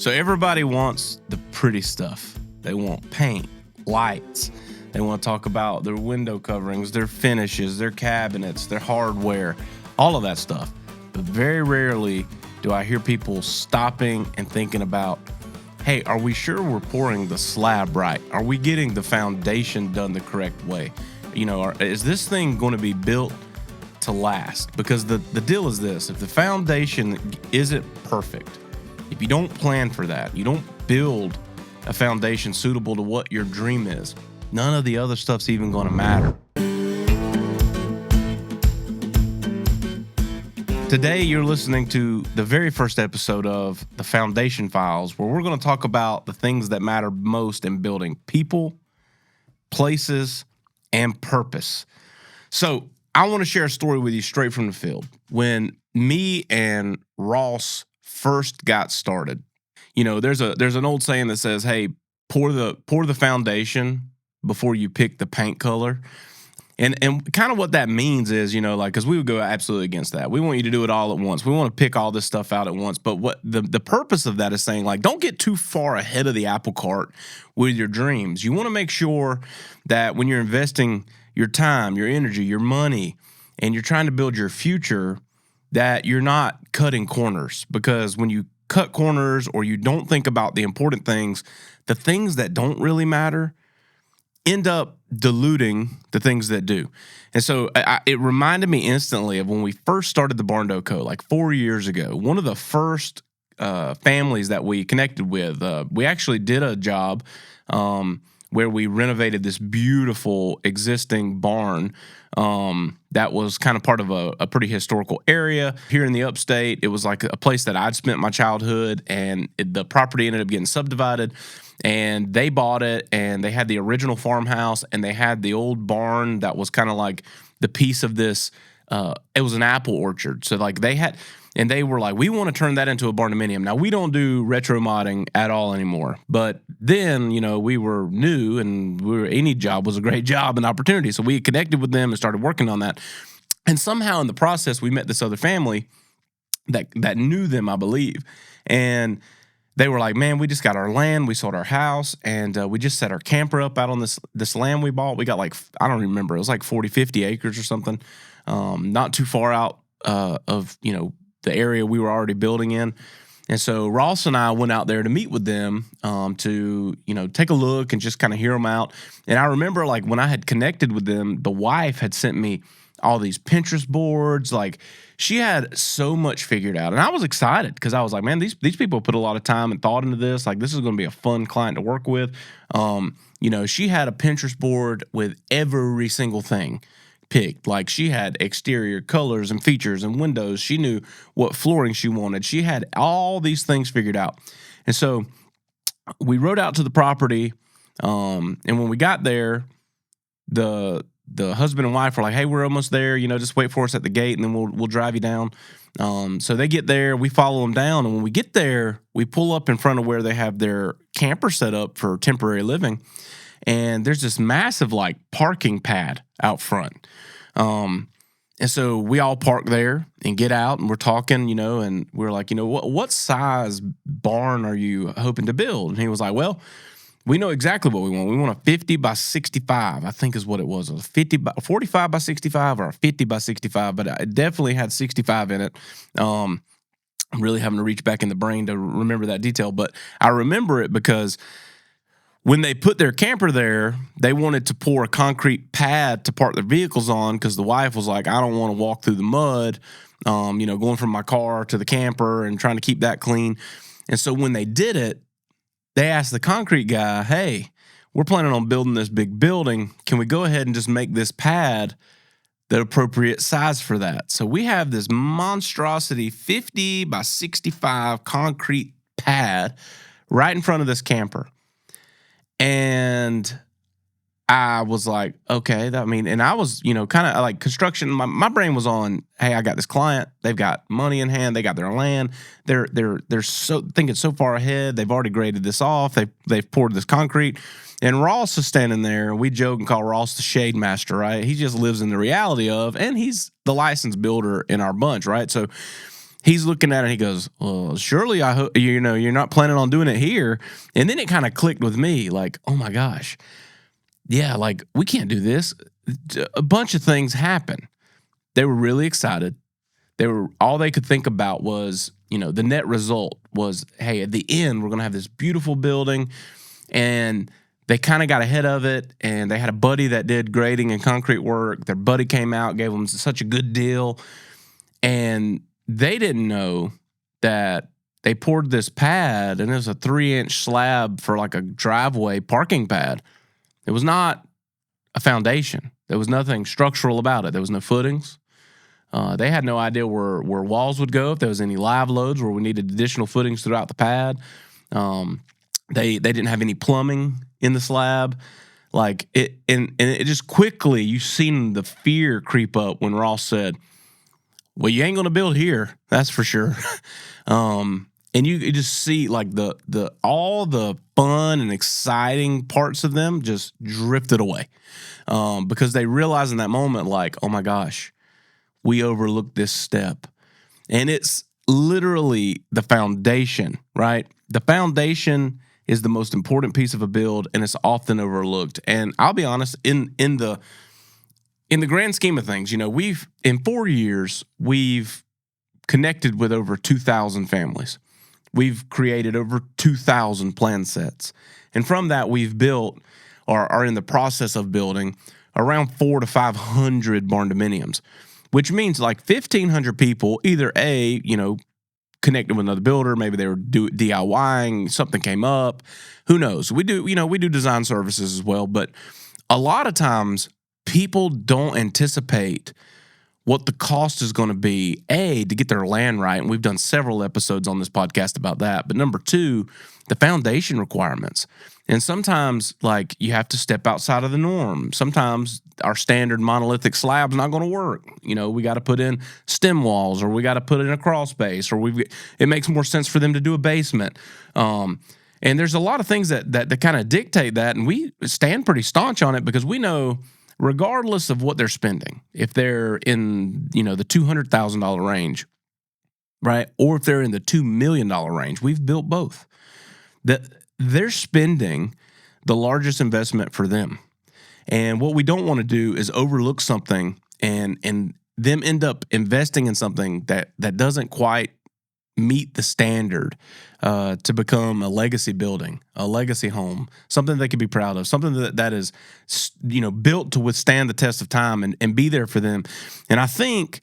So everybody wants the pretty stuff. They want paint, lights. They want to talk about their window coverings, their finishes, their cabinets, their hardware, all of that stuff. But very rarely do I hear people stopping and thinking about, hey, are we sure we're pouring the slab right? Are we getting the foundation done the correct way? You know, is this thing going to be built to last? Because the deal is this: if the foundation isn't perfect, if you don't plan for that, you don't build a foundation suitable to what your dream is, none of the other stuff's even going to matter. Today, you're listening to the very first episode of The Foundation Files, where we're going to talk about the things that matter most in building people, places, and purpose. So I want to share a story with you straight from the field. When me and Ross first got started, you know, there's an old saying that says, hey, pour the foundation before you pick the paint color. And kind of what that means is, you know, like, because we would go absolutely against that. We want you to do it all at once. We want to pick all this stuff out at once. But what the purpose of that is saying, like, don't get too far ahead of the apple cart with your dreams. You want to make sure that when you're investing your time, your energy, your money, and you're trying to build your future, that you're not cutting corners. Because when you cut corners or you don't think about the important things, the things that don't really matter end up diluting the things that do. And so it reminded me instantly of when we first started the Barndo Co. like 4 years ago. One of the first families that we connected with, we actually did a job where we renovated this beautiful existing barn that was kind of part of a pretty historical area here in the upstate. It was like a place that I'd spent my childhood, and the property ended up getting subdivided. And they bought it, and they had the original farmhouse, and they had the old barn that was kind of like the piece of this. It was an apple orchard. So like they were like, we want to turn that into a barndominium. Now, we don't do retro modding at all anymore. But then, you know, we were new, and any job was a great job and opportunity. So we connected with them and started working on that. And somehow in the process, we met this other family that knew them, I believe. And they were like, man, we just got our land. We sold our house, and we just set our camper up out on this land we bought. We got like, I don't remember. It was like 40, 50 acres or something. Not too far out of, you know, the area we were already building in. And so Ross and I went out there to meet with them to, you know, take a look and just kind of hear them out. And I remember, like, when I had connected with them, the wife had sent me all these Pinterest boards. Like, she had so much figured out. And I was excited because I was like, man, these people put a lot of time and thought into this. Like, this is going to be a fun client to work with. You know, she had a Pinterest board with every single thing picked. Like, she had exterior colors and features and windows. She knew what flooring she wanted. She had all these things figured out. And so we rode out to the property. And when we got there, the husband and wife were like, hey, we're almost there. You know, just wait for us at the gate, and then we'll drive you down. So they get there. We follow them down. And when we get there, we pull up in front of where they have their camper set up for temporary living. And there's this massive, like, parking pad out front. And so we all park there and get out, and we're talking, you know, and we're like, you know, what size barn are you hoping to build? And he was like, well, we know exactly what we want. We want a 50 by 65, I think is what it was. It was 45 by 65 or a 50 by 65, but it definitely had 65 in it. I'm really having to reach back in the brain to remember that detail, but I remember it because when they put their camper there, they wanted to pour a concrete pad to park their vehicles on because the wife was like, I don't want to walk through the mud, you know, going from my car to the camper and trying to keep that clean. And so when they did it, they asked the concrete guy, hey, we're planning on building this big building. Can we go ahead and just make this pad the appropriate size for that? So we have this monstrosity 50 by 65 concrete pad right in front of this camper. And I was like, okay, and I was, you know, kind of like construction. My brain was on, hey, I got this client. They've got money in hand. They got their land. They're so thinking so far ahead. They've already graded this off. They've poured this concrete. And Ross is standing there. We joke and call Ross the shade master, right? He just lives in the reality of, and he's the licensed builder in our bunch, right? So he's looking at it and he goes, well, surely I hope, you're not planning on doing it here. And then it kind of clicked with me like, oh my gosh, yeah, like we can't do this. A bunch of things happen. They were really excited. All they could think about was, the net result was, hey, at the end, we're going to have this beautiful building. And they kind of got ahead of it, and they had a buddy that did grading and concrete work. Their buddy came out, gave them such a good deal. And they didn't know that they poured this pad, and it was a 3-inch slab for like a driveway parking pad. It was not a foundation. There was nothing structural about it. There was no footings. They had no idea where walls would go, if there was any live loads where we needed additional footings throughout the pad. They didn't have any plumbing in the slab. Like and it just quickly, you've seen the fear creep up when Ross said, well, you ain't going to build here. That's for sure. And you just see like all the fun and exciting parts of them just drifted away. Because they realized in that moment, like, oh my gosh, we overlooked this step. And it's literally the foundation, right? The foundation is the most important piece of a build, and it's often overlooked. And I'll be honest, in the grand scheme of things, in 4 years, we've connected with over 2,000 families. We've created over 2,000 plan sets. And from that, we've built or are in the process of building around 400 to 500 barndominiums, which means like 1,500 people either connected with another builder, maybe they were DIYing, something came up, who knows? We do design services as well, but a lot of times people don't anticipate what the cost is going to be, to get their land right, and we've done several episodes on this podcast about that, but number two, the foundation requirements. And sometimes, like, you have to step outside of the norm. Sometimes our standard monolithic slab's not going to work. We got to put in stem walls, or we got to put in a crawl space, or it makes more sense for them to do a basement. And there's a lot of things that kind of dictate that, and we stand pretty staunch on it because we know, regardless of what they're spending, if they're in the $200,000 range, right, or if they're in the $2 million range, we've built both. That they're spending the largest investment for them. And what we don't want to do is overlook something and them end up investing in something that doesn't quite meet the standard to become a legacy building, a legacy home, something they can be proud of, something that is built to withstand the test of time and be there for them. And I think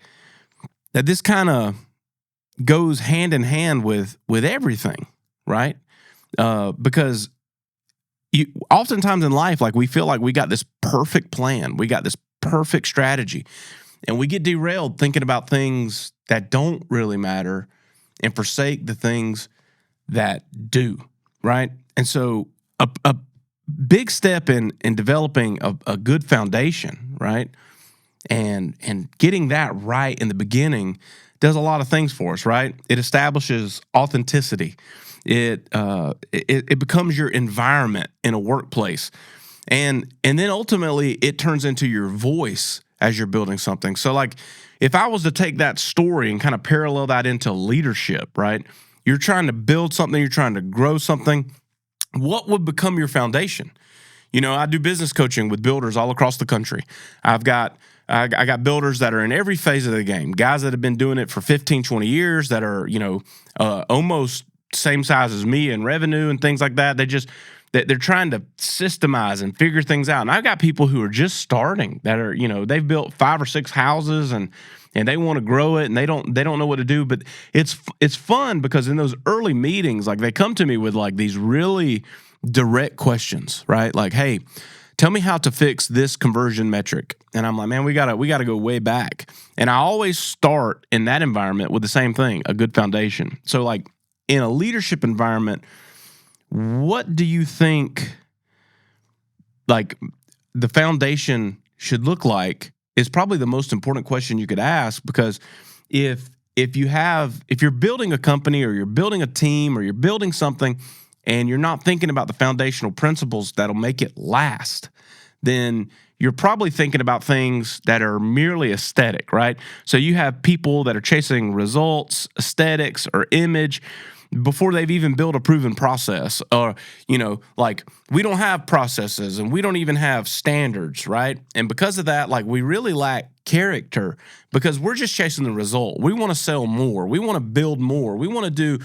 that this kind of goes hand in hand with everything, right? Because oftentimes in life, like, we feel like we got this perfect plan, we got this perfect strategy, and we get derailed thinking about things that don't really matter and forsake the things that do, right? And so a big step in developing a good foundation, right, and getting that right in the beginning does a lot of things for us, right? It establishes authenticity. It becomes your environment in a workplace, and then ultimately it turns into your voice as you're building something. So, like, if I was to take that story and kind of parallel that into leadership, right? You're trying to build something, you're trying to grow something. What would become your foundation? I do business coaching with builders all across the country. I got builders that are in every phase of the game, guys that have been doing it for 15, 20 years that are, almost same size as me in revenue and things like that. They're trying to systemize and figure things out. And I've got people who are just starting that are, they've built 5 or 6 houses and they want to grow it and they don't know what to do. But it's fun because in those early meetings, like, they come to me with like these really direct questions, right? Like, hey, tell me how to fix this conversion metric. And I'm like, man, we gotta go way back. And I always start in that environment with the same thing, a good foundation. So, like, in a leadership environment, what do you think, like, the foundation should look like is probably the most important question you could ask, because if you're building a company or you're building a team or you're building something and you're not thinking about the foundational principles that'll make it last, then you're probably thinking about things that are merely aesthetic, right? So you have people that are chasing results, aesthetics, or image before they've even built a proven process. Or, like we don't have processes and we don't even have standards, right? And because of that, like we really lack character because we're just chasing the result. We want to sell more. We want to build more. We want to do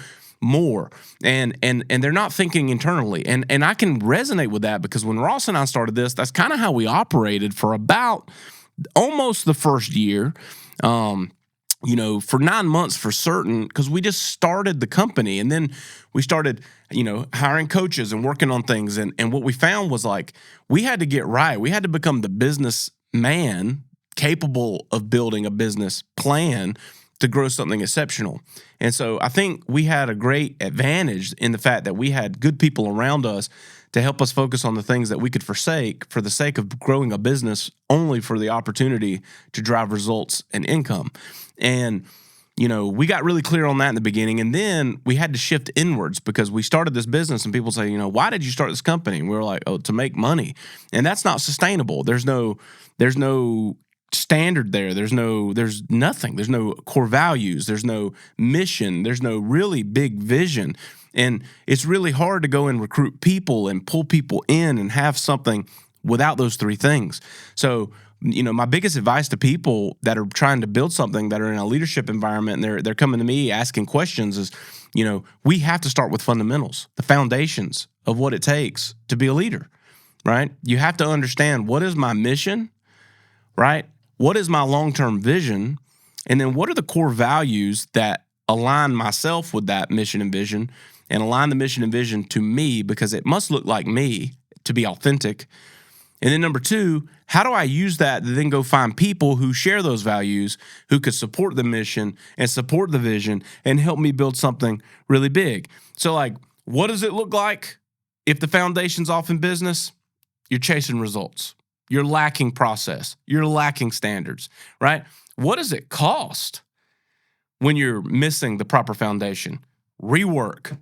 more, and they're not thinking internally, and I can resonate with that because when Ross and I started this, that's kind of how we operated for about almost the first year, for 9 months for certain, because we just started the company, and then we started hiring coaches and working on things, and what we found was like we had to get right. We had to become the businessman capable of building a business plan to grow something exceptional. And so I think we had a great advantage in the fact that we had good people around us to help us focus on the things that we could forsake for the sake of growing a business only for the opportunity to drive results and income. And, we got really clear on that in the beginning. And then we had to shift inwards because we started this business and people say, why did you start this company? And we were like, oh, to make money. And that's not sustainable. There's no standard there. There's nothing. There's no core values. There's no mission. There's no really big vision. And it's really hard to go and recruit people and pull people in and have something without those three things. So, my biggest advice to people that are trying to build something, that are in a leadership environment and they're coming to me asking questions is, we have to start with fundamentals, the foundations of what it takes to be a leader, right? You have to understand, what is my mission, right? What is my long-term vision? And then what are the core values that align myself with that mission and vision and align the mission and vision to me, because it must look like me to be authentic. And then number two, how do I use that to then go find people who share those values, who could support the mission and support the vision and help me build something really big? So like, what does it look like if the foundation's off in business? You're chasing results. You're lacking process. You're lacking standards, right? What does it cost when you're missing the proper foundation? Rework.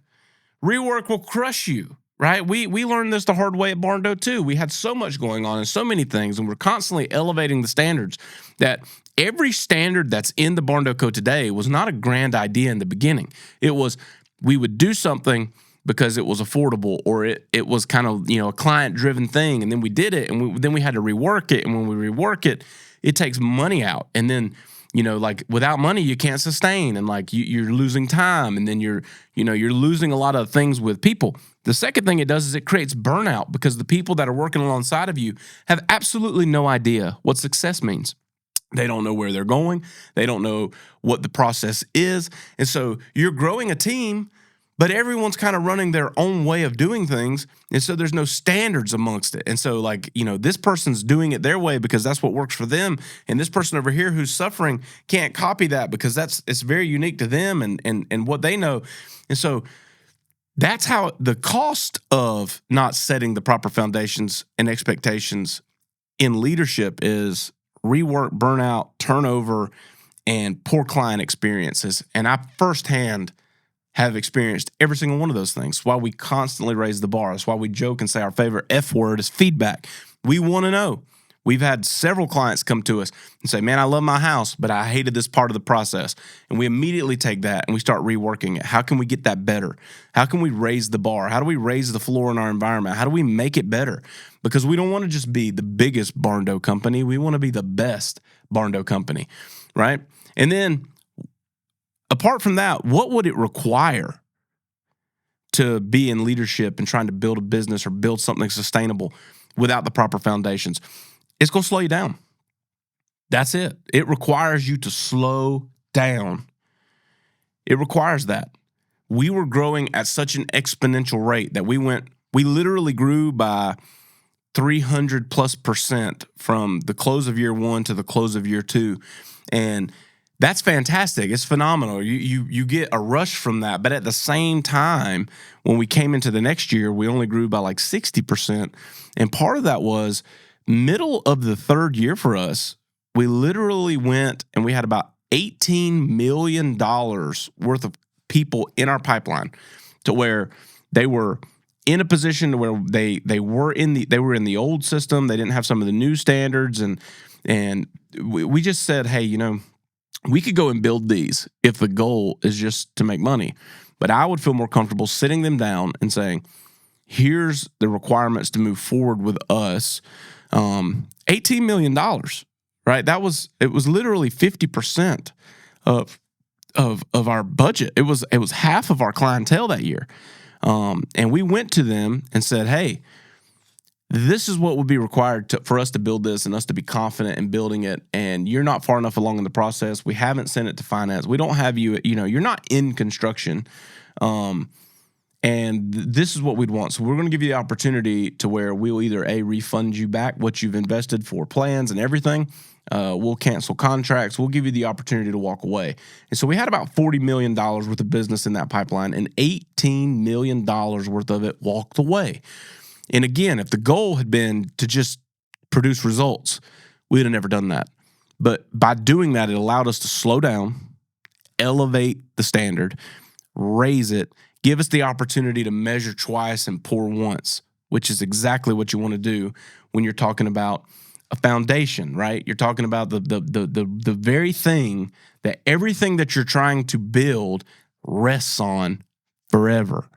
Rework will crush you, right? We learned this the hard way at Barndo too. We had so much going on and so many things, and we're constantly elevating the standards that every standard that's in the Barndo Code today was not a grand idea in the beginning. It was, we would do something because it was affordable, or it was kind of, a client-driven thing, and then we did it, and then we had to rework it, and when we rework it, it takes money out, and then, like without money, you can't sustain, and like you're losing time, and then you're losing a lot of things with people. The second thing it does is it creates burnout, because the people that are working alongside of you have absolutely no idea what success means. They don't know where they're going. They don't know what the process is, and so you're growing a team, but everyone's kind of running their own way of doing things, and so there's no standards amongst it. And so, like, this person's doing it their way because that's what works for them, and this person over here who's suffering can't copy that because it's very unique to them and what they know. And so that's how the cost of not setting the proper foundations and expectations in leadership is rework, burnout, turnover, and poor client experiences. And I firsthand have experienced every single one of those things. That's why we constantly raise the bar. That's why we joke and say our favorite F word is feedback. We want to know. We've had several clients come to us and say, man, I love my house, but I hated this part of the process. And we immediately take that and we start reworking it. How can we get that better? How can we raise the bar? How do we raise the floor in our environment? How do we make it better? Because we don't want to just be the biggest Barndo company. We want to be the best Barndo company, right? And then apart from that, what would it require to be in leadership and trying to build a business or build something sustainable without the proper foundations? It's going to slow you down. That's it. It requires you to slow down. It requires that. We were growing at such an exponential rate that we literally grew by 300+% from the close of year one to the close of year two. And that's fantastic. It's phenomenal. You get a rush from that. But at the same time, when we came into the next year, we only grew by like 60%. And part of that was middle of the third year for us, we literally went and we had about $18 million worth of people in our pipeline to where they were in a position where they were in the old system. They didn't have some of the new standards, and we just said, hey, we could go and build these if the goal is just to make money. But I would feel more comfortable sitting them down and saying, here's the requirements to move forward with us. $18 million, right? It was literally 50% of our budget. It was half of our clientele that year. And we went to them and said, hey, this is what would be required for us to build this and us to be confident in building it. And you're not far enough along in the process. We haven't sent it to finance. We don't have you, you're not in construction. And this is what we'd want. So we're going to give you the opportunity to where we'll either refund you back what you've invested for plans and everything. We'll cancel contracts. We'll give you the opportunity to walk away. And so we had about $40 million worth of business in that pipeline, and $18 million worth of it walked away. And again, if the goal had been to just produce results, we'd have never done that. But by doing that, it allowed us to slow down, elevate the standard, raise it, give us the opportunity to measure twice and pour once, which is exactly what you want to do when you're talking about a foundation, right? You're talking about the very thing that everything that you're trying to build rests on forever.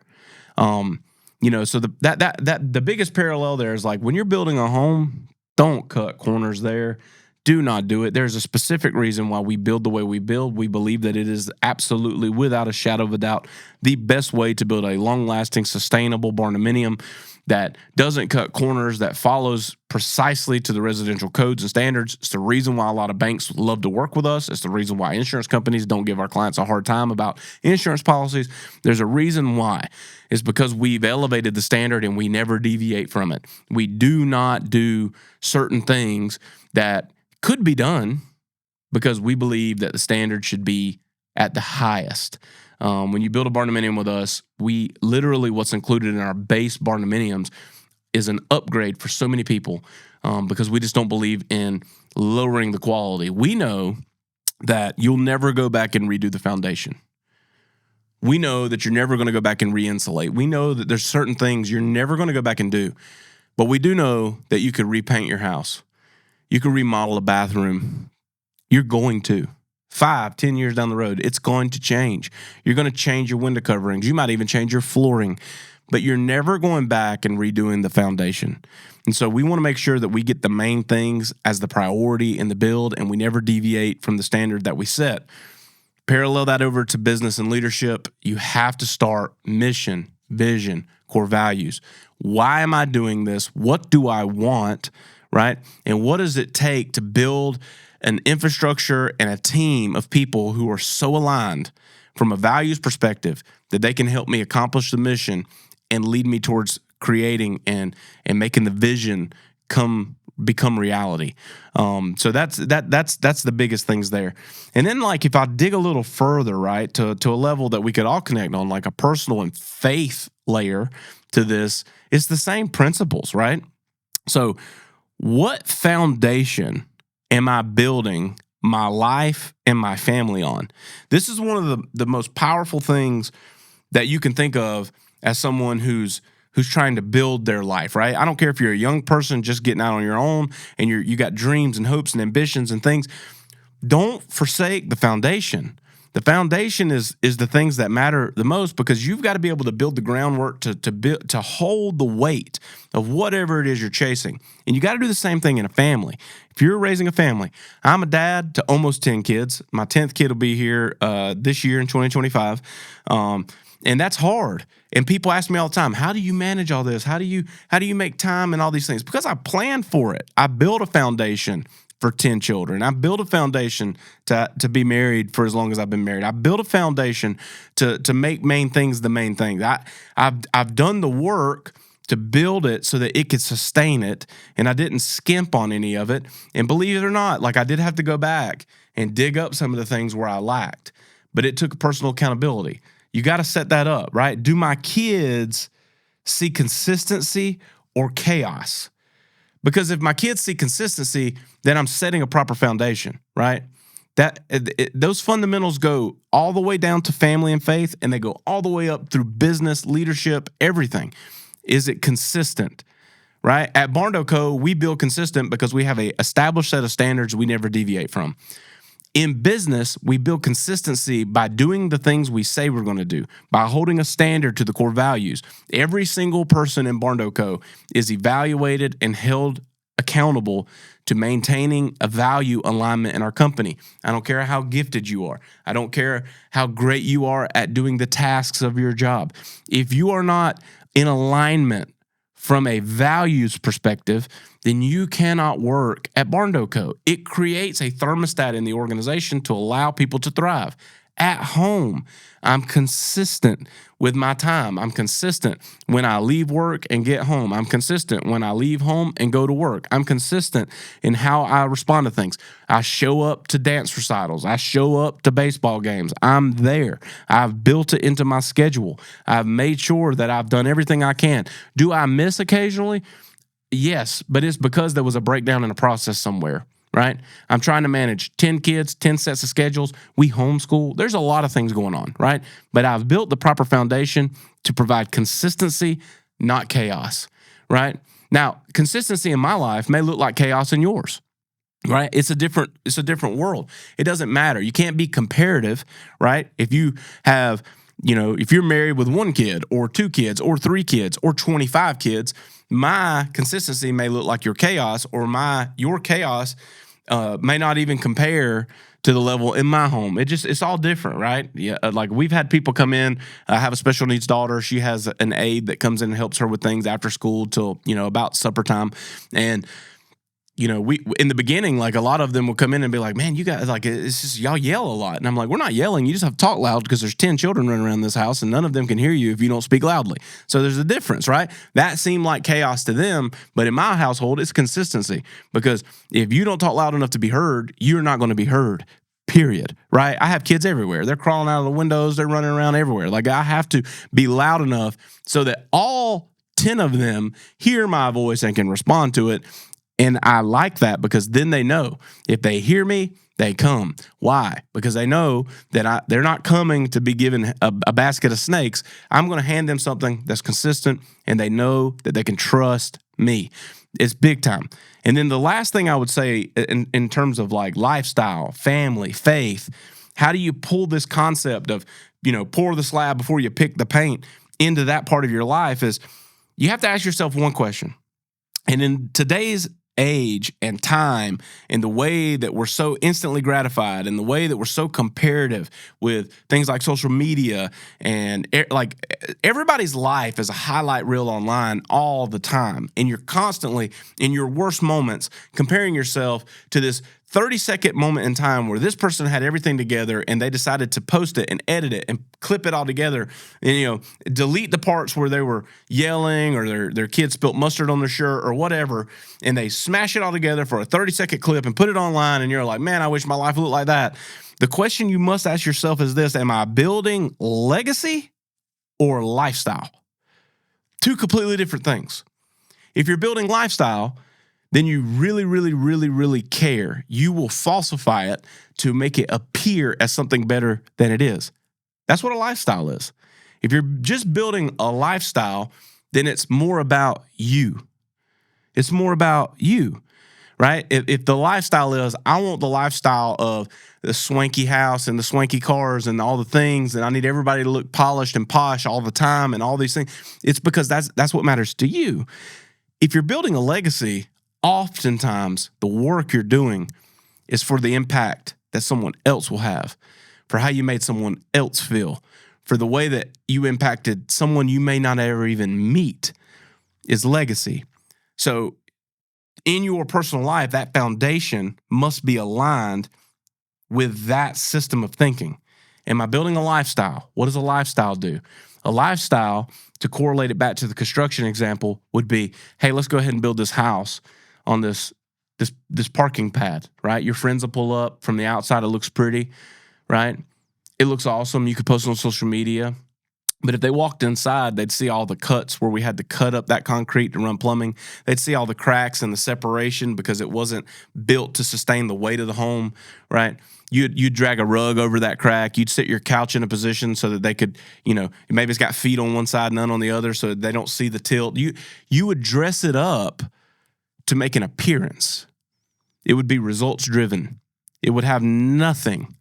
So the biggest parallel there is like when you're building a home, don't cut corners there. Do not do it. There's a specific reason why we build the way we build. We believe that it is absolutely, without a shadow of a doubt, the best way to build a long-lasting, sustainable barndominium that doesn't cut corners, that follows precisely to the residential codes and standards. It's the reason why a lot of banks love to work with us. It's the reason why insurance companies don't give our clients a hard time about insurance policies. There's a reason why. It's because we've elevated the standard and we never deviate from it. We do not do certain things that could be done because we believe that the standard should be at the highest. When you build a barndominium with us, we literally, what's included in our base barndominiums is an upgrade for so many people because we just don't believe in lowering the quality. We know that you'll never go back and redo the foundation. We know that you're never going to go back and re-insulate. We know that there's certain things you're never going to go back and do. But we do know that you could repaint your house. You can remodel a bathroom. You're going to. 5-10 years down the road, it's going to change. You're going to change your window coverings. You might even change your flooring. But you're never going back and redoing the foundation. And so we want to make sure that we get the main things as the priority in the build, and we never deviate from the standard that we set. Parallel that over to business and leadership. You have to start mission, vision, core values. Why am I doing this? What do I want? Right? And what does it take to build an infrastructure and a team of people who are so aligned from a values perspective that they can help me accomplish the mission and lead me towards creating and making the vision become reality. So that's the biggest things there. And then like if I dig a little further, right, to a level that we could all connect on, like a personal and faith layer to this, it's the same principles, right? So what foundation am I building my life and my family on? This is one of the most powerful things that you can think of as someone who's trying to build their life, right? I don't care if you're a young person just getting out on your own and you got dreams and hopes and ambitions and things. Don't forsake the foundation. The foundation is the things that matter the most because you've got to be able to build the groundwork to hold the weight of whatever it is you're chasing. And you got to do the same thing in a family. If you're raising a family, I'm a dad to almost 10 kids. My 10th kid will be here this year in 2025. And that's hard. And people ask me all the time, how do you manage all this? How do you make time and all these things? Because I planned for it. I built a foundation for 10 children. I built a foundation to be married for as long as I've been married. I built a foundation to make main things the main thing. I've done the work to build it so that it could sustain it, and I didn't skimp on any of it. And believe it or not, like I did have to go back and dig up some of the things where I lacked, but it took personal accountability. You got to set that up, right? Do my kids see consistency or chaos? Because if my kids see consistency, then I'm setting a proper foundation, right? Those fundamentals go all the way down to family and faith, and they go all the way up through business, leadership, everything. Is it consistent? Right? At Barndo Co., we build consistent because we have a established set of standards we never deviate from. In business, we build consistency by doing the things we say we're going to do, by holding a standard to the core values. Every single person in Barndo Co. is evaluated and held accountable to maintaining a value alignment in our company. I don't care how gifted you are. I don't care how great you are at doing the tasks of your job. If you are not in alignment from a values perspective, then you cannot work at Barndo Co. It creates a thermostat in the organization to allow people to thrive. At home, I'm consistent with my time. I'm consistent when I leave work and get home. I'm consistent when I leave home and go to work. I'm consistent in how I respond to things. I show up to dance recitals. I show up to baseball games. I'm there. I've built it into my schedule. I've made sure that I've done everything I can. Do I miss occasionally? Yes, but it's because there was a breakdown in a process somewhere. Right? I'm trying to manage 10 kids, 10 sets of schedules. We homeschool. There's a lot of things going on, right? But I've built the proper foundation to provide consistency, not chaos, right? Now, consistency in my life may look like chaos in yours, right? It's a different world. It doesn't matter. You can't be comparative, right? If you have, if you're married with 1 kid or 2 kids or 3 kids or 25 kids, my consistency may look like your chaos, or your chaos may not even compare to the level in my home. It's all different, right? Yeah, like we've had people come in. I have a special needs daughter. She has an aide that comes in and helps her with things after school till about supper time, and we in the beginning, like a lot of them will come in and be like, man, you guys, like, it's just y'all yell a lot. And I'm like, we're not yelling. You just have to talk loud because there's 10 children running around this house and none of them can hear you if you don't speak loudly. So there's a difference, right? That seemed like chaos to them. But in my household, it's consistency, because if you don't talk loud enough to be heard, you're not going to be heard. Period. Right? I have kids everywhere. They're crawling out of the windows. They're running around everywhere. Like, I have to be loud enough so that all 10 of them hear my voice and can respond to it. And I like that, because then they know if they hear me, they come. Why? Because they know that they're not coming to be given a basket of snakes. I'm going to hand them something that's consistent, and they know that they can trust me. It's big time. And then the last thing I would say in terms of like lifestyle, family, faith, how do you pull this concept of, pour the slab before you pick the paint into that part of your life, is you have to ask yourself one question. And in today's age and time, and the way that we're so instantly gratified, and the way that we're so comparative with things like social media, and like everybody's life is a highlight reel online all the time, and you're constantly in your worst moments comparing yourself to this 30-second moment in time where this person had everything together and they decided to post it and edit it and clip it all together and, delete the parts where they were yelling or their kid spilt mustard on their shirt or whatever, and they smash it all together for a 30-second clip and put it online, and you're like, man, I wish my life looked like that. The question you must ask yourself is this: am I building legacy or lifestyle? Two completely different things. If you're building lifestyle, then you really, really, really, really care. You will falsify it to make it appear as something better than it is. That's what a lifestyle is. If you're just building a lifestyle, then it's more about you. It's more about you, right? If the lifestyle is, I want the lifestyle of the swanky house and the swanky cars and all the things, and I need everybody to look polished and posh all the time and all these things, it's because that's what matters to you. If you're building a legacy, oftentimes the work you're doing is for the impact that someone else will have, for how you made someone else feel, for the way that you impacted someone you may not ever even meet, is legacy. So in your personal life, that foundation must be aligned with that system of thinking. Am I building a lifestyle? What does a lifestyle do? A lifestyle, to correlate it back to the construction example, would be, hey, let's go ahead and build this house on this parking pad, right? Your friends will pull up from the outside. It looks pretty, right? It looks awesome. You could post it on social media. But if they walked inside, they'd see all the cuts where we had to cut up that concrete to run plumbing. They'd see all the cracks and the separation because it wasn't built to sustain the weight of the home, right? You'd drag a rug over that crack. You'd sit your couch in a position so that they could, maybe it's got feet on one side, none on the other, so they don't see the tilt. You would dress it up to make an appearance. It would be results driven. It would have nothing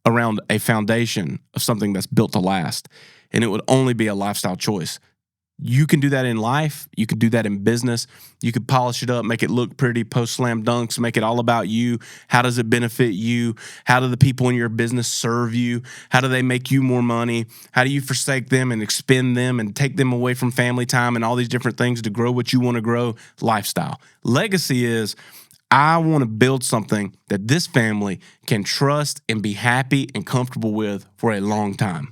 around a foundation of something that's built to last. And it would only be a lifestyle choice. You can do that in life. You can do that in business. You could polish it up, make it look pretty, post slam dunks, make it all about you. How does it benefit you? How do the people in your business serve you? How do they make you more money? How do you forsake them and expend them and take them away from family time and all these different things to grow what you want to grow? Lifestyle. Legacy is, I want to build something that this family can trust and be happy and comfortable with for a long time.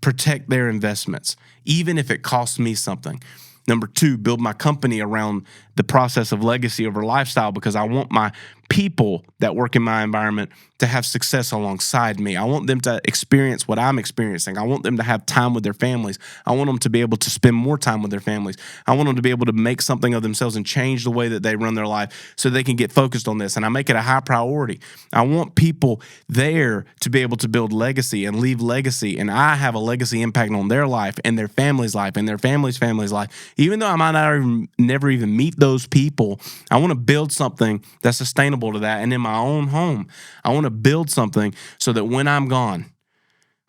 Protect their investments, even if it costs me something. Number 2, build my company around the process of legacy over lifestyle, because I want my people that work in my environment to have success alongside me. I want them to experience what I'm experiencing. I want them to have time with their families. I want them to be able to spend more time with their families. I want them to be able to make something of themselves and change the way that they run their life so they can get focused on this. And I make it a high priority. I want people there to be able to build legacy and leave legacy. And I have a legacy impact on their life and their family's life and their family's life. Even though I might never even meet those people, I want to build something that's sustainable to that. And in my own home, I want to build something so that when I'm gone,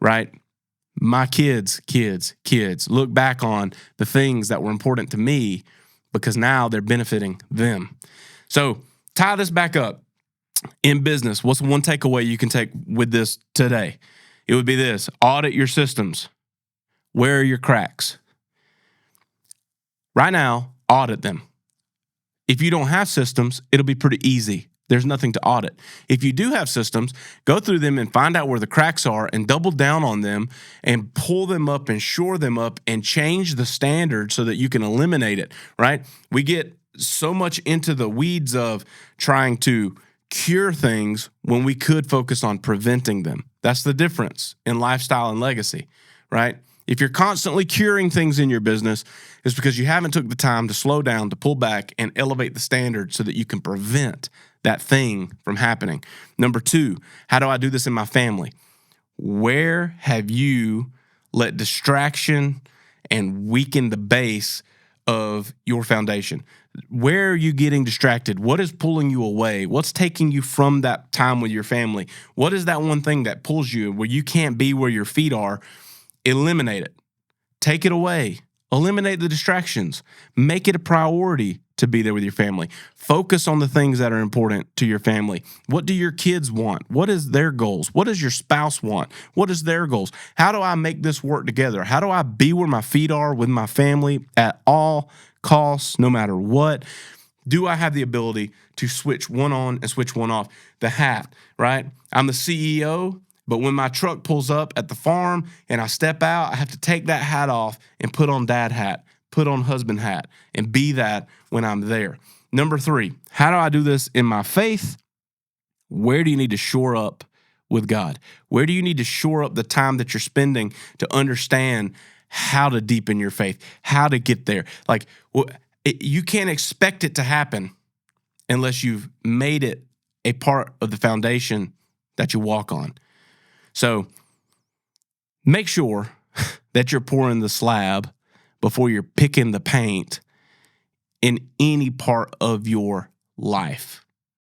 right, my kids look back on the things that were important to me, because now they're benefiting them. So tie this back up. In business, what's one takeaway you can take with this today? It would be this: audit your systems. Where are your cracks? Right now, audit them. If you don't have systems, it'll be pretty easy. There's nothing to audit. If you do have systems, go through them and find out where the cracks are and double down on them and pull them up and shore them up and change the standard so that you can eliminate it, right? We get so much into the weeds of trying to cure things when we could focus on preventing them. That's the difference in lifestyle and legacy, right? If you're constantly curing things in your business, it's because you haven't took the time to slow down, to pull back, and elevate the standard so that you can prevent that thing from happening. Number 2, how do I do this in my family? Where have you let distraction and weaken the base of your foundation? Where are you getting distracted? What is pulling you away? What's taking you from that time with your family? What is that one thing that pulls you where you can't be where your feet are? Eliminate it. Take it away. Eliminate the distractions. Make it a priority to be there with your family. Focus on the things that are important to your family. What do your kids want? What is their goals? What does your spouse want? What is their goals? How do I make this work together? How do I be where my feet are with my family at all costs, no matter what? Do I have the ability to switch one on and switch one off? The hat, right? I'm the CEO. But when my truck pulls up at the farm and I step out, I have to take that hat off and put on dad hat, put on husband hat, and be that when I'm there. Number 3, how do I do this in my faith? Where do you need to shore up with God? Where do you need to shore up the time that you're spending to understand how to deepen your faith, how to get there? You can't expect it to happen unless you've made it a part of the foundation that you walk on. So make sure that you're pouring the slab before you're picking the paint in any part of your life.